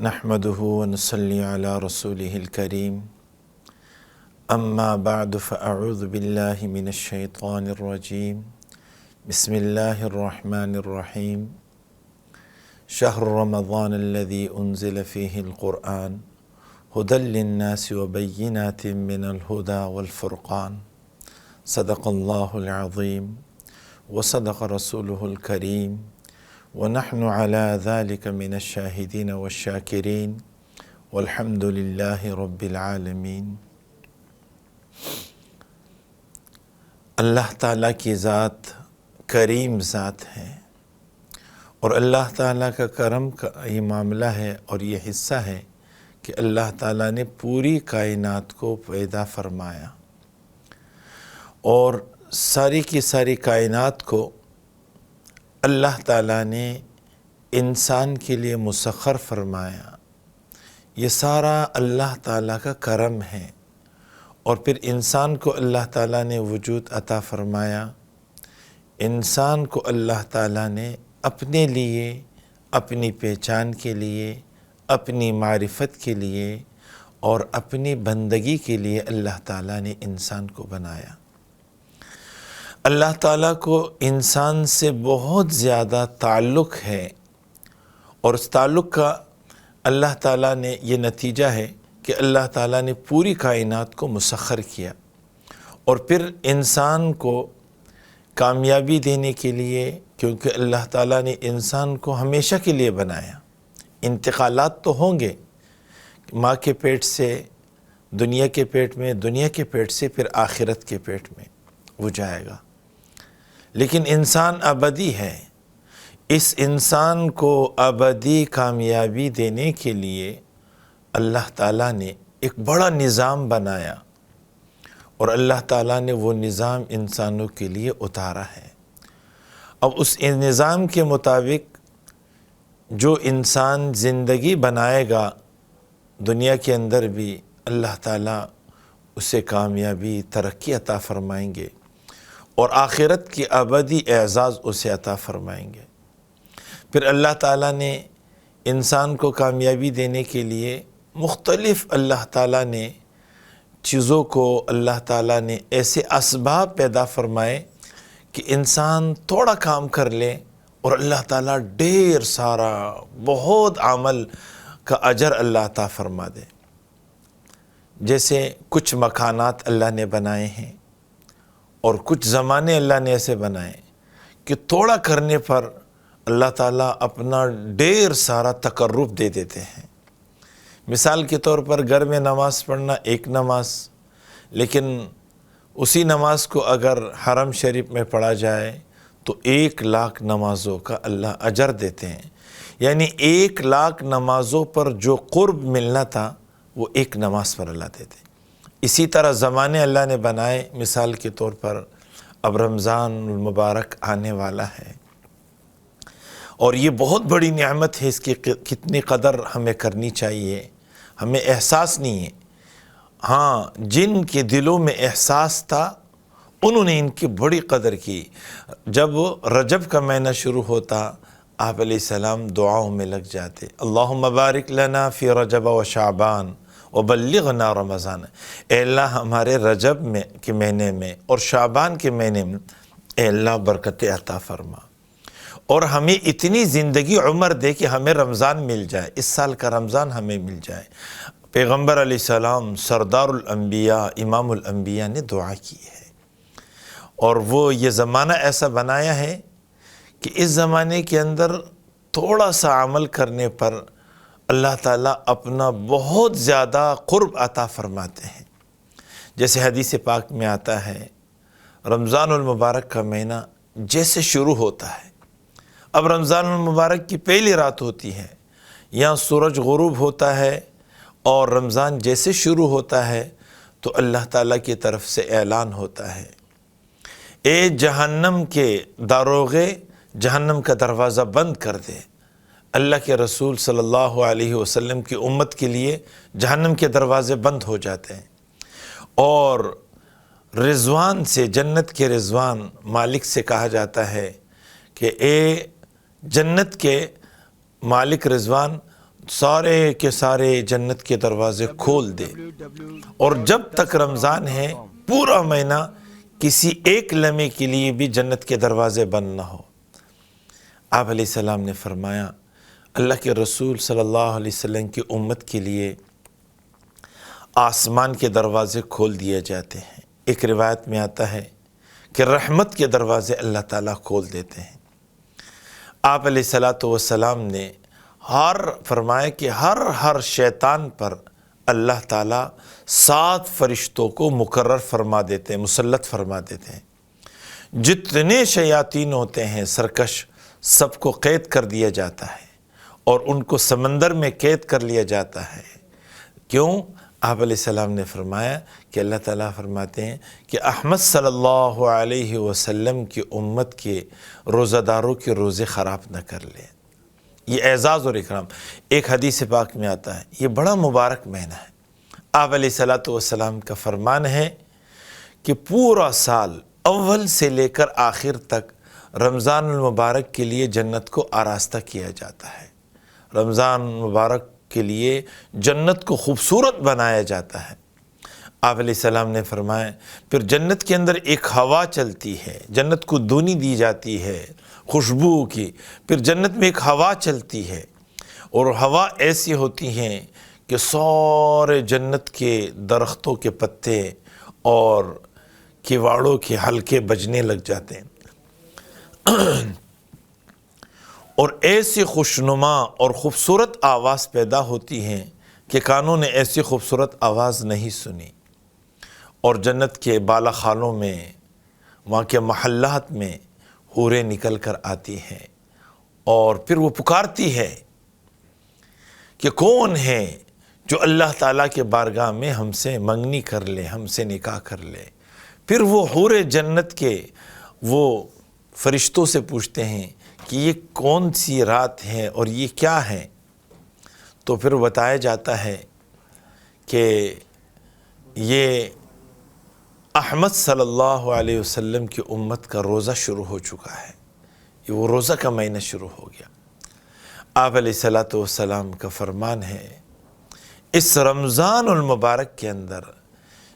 نحمده ونصلي على رسوله الكريم اما بعد فاعوذ بالله من الشيطان الرجيم بسم الله الرحمن الرحيم شهر رمضان الذي انزل فيه القرآن هدى للناس وبينات من الهدى والفرقان صدق الله العظيم وصدق رسوله الكريم ونحن على ذلك من الشاهدين والشاكرين والحمد لله رب العالمین۔ اللہ تعالیٰ کی ذات کریم ذات ہے اور اللہ تعالیٰ کا کرم کا یہ معاملہ ہے اور یہ حصہ ہے کہ اللہ تعالیٰ نے پوری کائنات کو پیدا فرمایا اور ساری کی ساری کائنات کو اللہ تعالیٰ نے انسان کے لیے مسخر فرمایا۔ یہ سارا اللہ تعالیٰ کا کرم ہے اور پھر انسان کو اللہ تعالیٰ نے وجود عطا فرمایا۔ انسان کو اللہ تعالیٰ نے اپنے لیے، اپنی پہچان کے لیے، اپنی معرفت کے لیے اور اپنی بندگی کے لیے اللہ تعالیٰ نے انسان کو بنایا۔ اللہ تعالیٰ کو انسان سے بہت زیادہ تعلق ہے اور اس تعلق کا اللہ تعالیٰ نے یہ نتیجہ ہے کہ اللہ تعالیٰ نے پوری کائنات کو مسخر کیا اور پھر انسان کو کامیابی دینے کے لیے، کیونکہ اللہ تعالیٰ نے انسان کو ہمیشہ کے لیے بنایا۔ انتقالات تو ہوں گے، ماں کے پیٹ سے دنیا کے پیٹ میں، دنیا کے پیٹ سے پھر آخرت کے پیٹ میں وہ جائے گا، لیکن انسان ابدی ہے۔ اس انسان کو ابدی کامیابی دینے کے لیے اللہ تعالیٰ نے ایک بڑا نظام بنایا اور اللہ تعالیٰ نے وہ نظام انسانوں کے لیے اتارا ہے۔ اب اس نظام کے مطابق جو انسان زندگی بنائے گا دنیا کے اندر بھی اللہ تعالیٰ اسے کامیابی، ترقی عطا فرمائیں گے اور آخرت کی ابدی اعزاز اسے عطا فرمائیں گے۔ پھر اللہ تعالیٰ نے انسان کو کامیابی دینے کے لیے مختلف اللہ تعالیٰ نے چیزوں کو، اللہ تعالیٰ نے ایسے اسباب پیدا فرمائے کہ انسان تھوڑا کام کر لے اور اللہ تعالیٰ ڈھیر سارا بہت عمل کا اجر اللہ عطا فرما دے۔ جیسے کچھ مکانات اللہ نے بنائے ہیں اور کچھ زمانے اللہ نے ایسے بنائے کہ تھوڑا کرنے پر اللہ تعالیٰ اپنا ڈھیر سارا تقرب دے دیتے ہیں۔ مثال کے طور پر گھر میں نماز پڑھنا ایک نماز، لیکن اسی نماز کو اگر حرم شریف میں پڑھا جائے تو 1,00,000 نمازوں کا اللہ اجر دیتے ہیں۔ یعنی 1,00,000 نمازوں پر جو قرب ملنا تھا وہ ایک نماز پر اللہ دیتے۔ اسی طرح زمانے اللہ نے بنائے، مثال کے طور پر اب رمضان المبارک آنے والا ہے اور یہ بہت بڑی نعمت ہے، اس کی کتنی قدر ہمیں کرنی چاہیے، ہمیں احساس نہیں ہے۔ ہاں، جن کے دلوں میں احساس تھا انہوں نے ان کی بڑی قدر کی۔ جب رجب کا مہینہ شروع ہوتا آپ علیہ السلام دعاؤں میں لگ جاتے، اللہم بارک لنا فی رجب و شعبان وبلغنا رمضان۔ اے اللہ ہمارے رجب میں کے مہینے میں اور شعبان کے مہینے میں اے اللہ برکت عطا فرما اور ہمیں اتنی زندگی عمر دے کہ ہمیں رمضان مل جائے، اس سال کا رمضان ہمیں مل جائے۔ پیغمبر علیہ السلام سردار الانبیاء، امام الانبیاء نے دعا کی ہے اور وہ یہ زمانہ ایسا بنایا ہے کہ اس زمانے کے اندر تھوڑا سا عمل کرنے پر اللہ تعالیٰ اپنا بہت زیادہ قرب عطا فرماتے ہیں۔ جیسے حدیث پاک میں آتا ہے، رمضان المبارک کا مہینہ جیسے شروع ہوتا ہے، اب رمضان المبارک کی پہلی رات ہوتی ہے، یہاں سورج غروب ہوتا ہے اور رمضان جیسے شروع ہوتا ہے تو اللہ تعالیٰ کی طرف سے اعلان ہوتا ہے، اے جہنم کے داروغے جہنم کا دروازہ بند کر دے۔ اللہ کے رسول صلی اللہ علیہ وسلم کی امت کے لیے جہنم کے دروازے بند ہو جاتے ہیں اور رضوان سے، جنت کے رضوان مالک سے کہا جاتا ہے کہ اے جنت کے مالک رضوان، سارے کے سارے جنت کے دروازے کھول دے، اور جب تک رمضان ہے پورا مہینہ کسی ایک لمحے کے لیے بھی جنت کے دروازے بند نہ ہو۔ آپ علیہ السلام نے فرمایا اللہ کے رسول صلی اللہ علیہ وسلم کی امت کے لیے آسمان کے دروازے کھول دیے جاتے ہیں۔ ایک روایت میں آتا ہے کہ رحمت کے دروازے اللہ تعالیٰ کھول دیتے ہیں۔ آپ علیہ السلام نے فرمایا کہ ہر شیطان پر اللہ تعالیٰ 7 فرشتوں کو مقرر فرما دیتے ہیں، مسلط فرما دیتے ہیں۔ جتنے شیاطین ہوتے ہیں سرکش، سب کو قید کر دیا جاتا ہے اور ان کو سمندر میں قید کر لیا جاتا ہے۔ کیوں؟ آپ علیہ السلام نے فرمایا کہ اللہ تعالیٰ فرماتے ہیں کہ احمد صلی اللہ علیہ وسلم کی امت کے روزہ داروں کے روزے خراب نہ کر لیں۔ یہ اعزاز اور اکرام ایک حدیث پاک میں آتا ہے۔ یہ بڑا مبارک مہینہ ہے۔ آپ علیہ السلام کا فرمان ہے کہ پورا سال اول سے لے کر آخر تک رمضان المبارک کے لیے جنت کو آراستہ کیا جاتا ہے۔ رمضان مبارک کے لیے جنت کو خوبصورت بنایا جاتا ہے۔ آپ علیہ السلام نے فرمایا پھر جنت کے اندر ایک ہوا چلتی ہے، جنت کو دھونی دی جاتی ہے خوشبو کی، پھر جنت میں ایک ہوا چلتی ہے، اور ہوا ایسی ہوتی ہیں کہ سارے جنت کے درختوں کے پتے اور کیواڑوں کے حلقے بجنے لگ جاتے ہیں، اور ایسی خوشنما اور خوبصورت آواز پیدا ہوتی ہیں کہ کانوں نے ایسی خوبصورت آواز نہیں سنی۔ اور جنت کے بالا خانوں میں، وہاں کے محلات میں حوریں نکل کر آتی ہیں، اور پھر وہ پکارتی ہے کہ کون ہے جو اللہ تعالیٰ کے بارگاہ میں ہم سے منگنی کر لے، ہم سے نکاح کر لے۔ پھر وہ حوریں جنت کے وہ فرشتوں سے پوچھتے ہیں کہ یہ کون سی رات ہے اور یہ کیا ہے؟ تو پھر بتایا جاتا ہے کہ یہ احمد صلی اللہ علیہ وسلم کی امت کا روزہ شروع ہو چکا ہے، یہ وہ روزہ کا مہینہ شروع ہو گیا۔ آپ علیہ السلام کا فرمان ہے اس رمضان المبارک کے اندر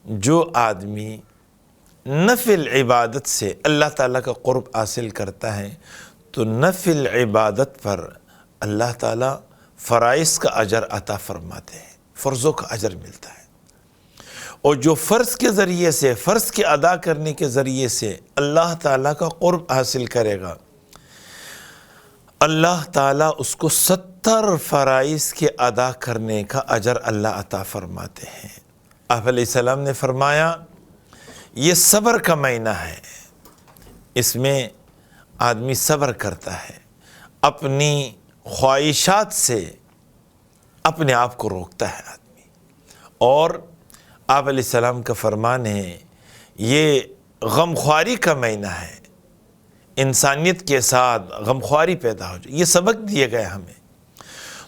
جو آدمی نفل عبادت سے اللہ تعالیٰ کا قرب حاصل کرتا ہے تو نفل عبادت پر اللہ تعالیٰ فرائض کا اجر عطا فرماتے ہیں، فرضوں کا اجر ملتا ہے، اور جو فرض کے ذریعے سے، فرض کے ادا کرنے کے ذریعے سے اللہ تعالیٰ کا قرب حاصل کرے گا، اللہ تعالیٰ اس کو 70 فرائض کے ادا کرنے کا اجر اللہ عطا فرماتے ہیں۔ آپ علیہ السلام نے فرمایا یہ صبر کا مہینہ ہے، اس میں آدمی صبر کرتا ہے، اپنی خواہشات سے اپنے آپ کو روکتا ہے آدمی، اور آپ علیہ السلام کا فرمان ہے یہ غمخواری کا مہینہ ہے، انسانیت کے ساتھ غمخواری پیدا ہو جائے، یہ سبق دیے گئے ہمیں۔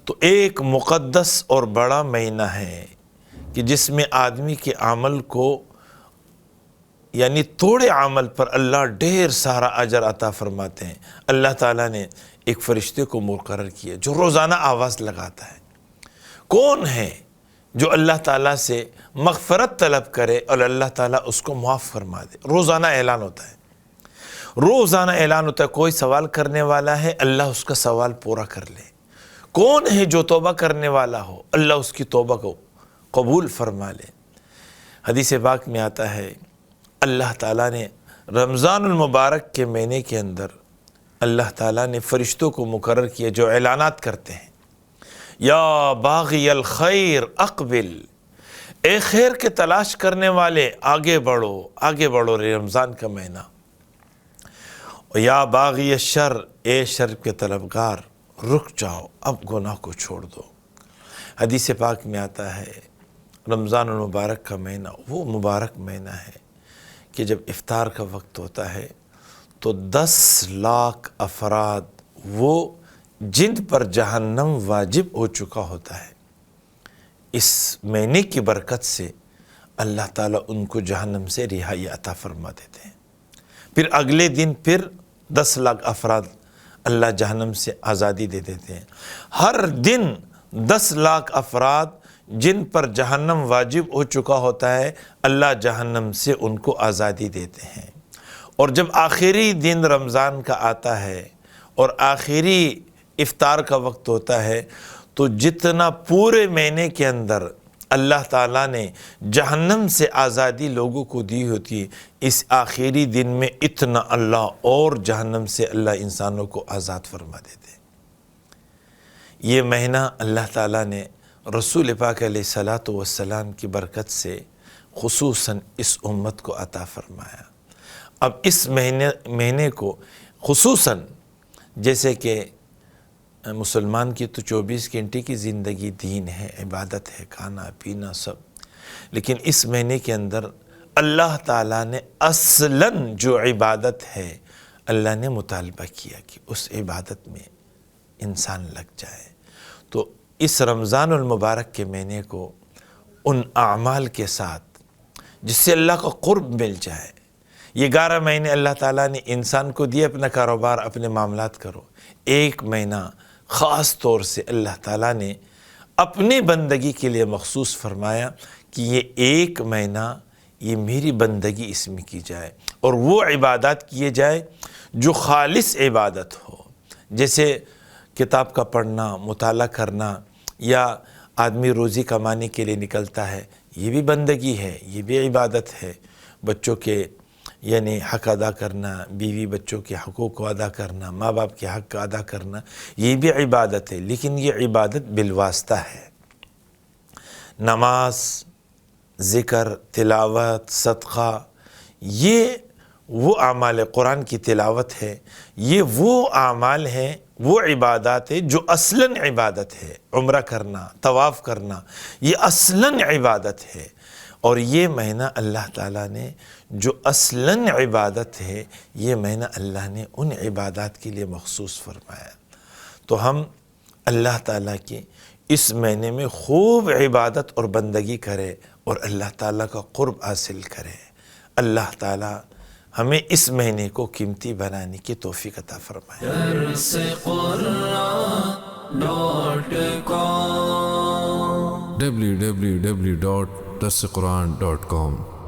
تو ایک مقدس اور بڑا مہینہ ہے کہ جس میں آدمی کے عمل کو، یعنی تھوڑے عمل پر اللہ ڈھیر سارا اجر عطا فرماتے ہیں۔ اللہ تعالیٰ نے ایک فرشتے کو مقرر کیا جو روزانہ آواز لگاتا ہے، کون ہے جو اللہ تعالیٰ سے مغفرت طلب کرے اور اللہ تعالیٰ اس کو معاف فرما دے۔ روزانہ اعلان ہوتا ہے، روزانہ اعلان ہوتا ہے، کوئی سوال کرنے والا ہے اللہ اس کا سوال پورا کر لے، کون ہے جو توبہ کرنے والا ہو اللہ اس کی توبہ کو قبول فرما لے۔ حدیث پاک میں آتا ہے اللہ تعالیٰ نے رمضان المبارک کے مہینے کے اندر اللہ تعالیٰ نے فرشتوں کو مقرر کیا جو اعلانات کرتے ہیں، یا باغی الخیر اقبل، اے خیر کے تلاش کرنے والے آگے بڑھو، آگے بڑھو رمضان کا مہینہ، یا باغی الشر، اے شر کے طلبگار رک جاؤ، اب گناہ کو چھوڑ دو۔ حدیث پاک میں آتا ہے رمضان المبارک کا مہینہ وہ مبارک مہینہ ہے کہ جب افطار کا وقت ہوتا ہے تو 10 لاکھ افراد وہ جن پر جہنم واجب ہو چکا ہوتا ہے، اس مہینے کی برکت سے اللہ تعالیٰ ان کو جہنم سے رہائی عطا فرما دیتے ہیں۔ پھر اگلے دن پھر 10 لاکھ افراد اللہ جہنم سے آزادی دے دیتے ہیں۔ ہر دن 10 لاکھ افراد جن پر جہنم واجب ہو چکا ہوتا ہے، اللہ جہنم سے ان کو آزادی دیتے ہیں۔ اور جب آخری دن رمضان کا آتا ہے اور آخری افطار کا وقت ہوتا ہے، تو جتنا پورے مہینے کے اندر اللہ تعالیٰ نے جہنم سے آزادی لوگوں کو دی ہوتی ہے، اس آخری دن میں اتنا اللہ اور جہنم سے اللہ انسانوں کو آزاد فرما دیتے ہیں۔ یہ مہینہ اللہ تعالیٰ نے رسول پاک علیہ الصلاۃ والسلام کی برکت سے خصوصاً اس امت کو عطا فرمایا۔ اب اس مہینے کو خصوصاً، جیسے کہ مسلمان کی تو 24 گھنٹے کی زندگی دین ہے، عبادت ہے، کھانا پینا سب، لیکن اس مہینے کے اندر اللہ تعالیٰ نے اصلاً جو عبادت ہے، اللہ نے مطالبہ کیا کہ اس عبادت میں انسان لگ جائے۔ تو اس رمضان المبارک کے مہینے کو ان اعمال کے ساتھ جس سے اللہ کا قرب مل جائے، یہ 11 مہینے اللہ تعالیٰ نے انسان کو دیے اپنا کاروبار، اپنے معاملات کرو، ایک مہینہ خاص طور سے اللہ تعالیٰ نے اپنی بندگی کے لیے مخصوص فرمایا کہ یہ ایک مہینہ یہ میری بندگی اس میں کی جائے، اور وہ عبادات کیے جائے جو خالص عبادت ہو، جیسے کتاب کا پڑھنا، مطالعہ کرنا، یا آدمی روزی کمانے کے لیے نکلتا ہے، یہ بھی بندگی ہے، یہ بھی عبادت ہے۔ بچوں کے یعنی حق ادا کرنا، بیوی بچوں کے حقوق کو ادا کرنا، ماں باپ کے حق کا ادا کرنا، یہ بھی عبادت ہے، لیکن یہ عبادت بالواسطہ ہے۔ نماز، ذکر، تلاوت، صدقہ، یہ وہ اعمال، قرآن کی تلاوت ہے، یہ وہ اعمال ہیں، وہ عبادات ہے جو اصلاً عبادت ہے۔ عمرہ کرنا، طواف کرنا، یہ اصلاً عبادت ہے۔ اور یہ مہینہ اللہ تعالیٰ نے جو اصلاً عبادت ہے، یہ مہینہ اللہ نے ان عبادات کے لیے مخصوص فرمایا۔ تو ہم اللہ تعالیٰ کی اس مہینے میں خوب عبادت اور بندگی کرے اور اللہ تعالیٰ کا قرب حاصل کرے۔ اللہ تعالیٰ ہمیں اس مہینے کو قیمتی بنانے کی توفیق عطا فرمائے۔ www.darsequran.com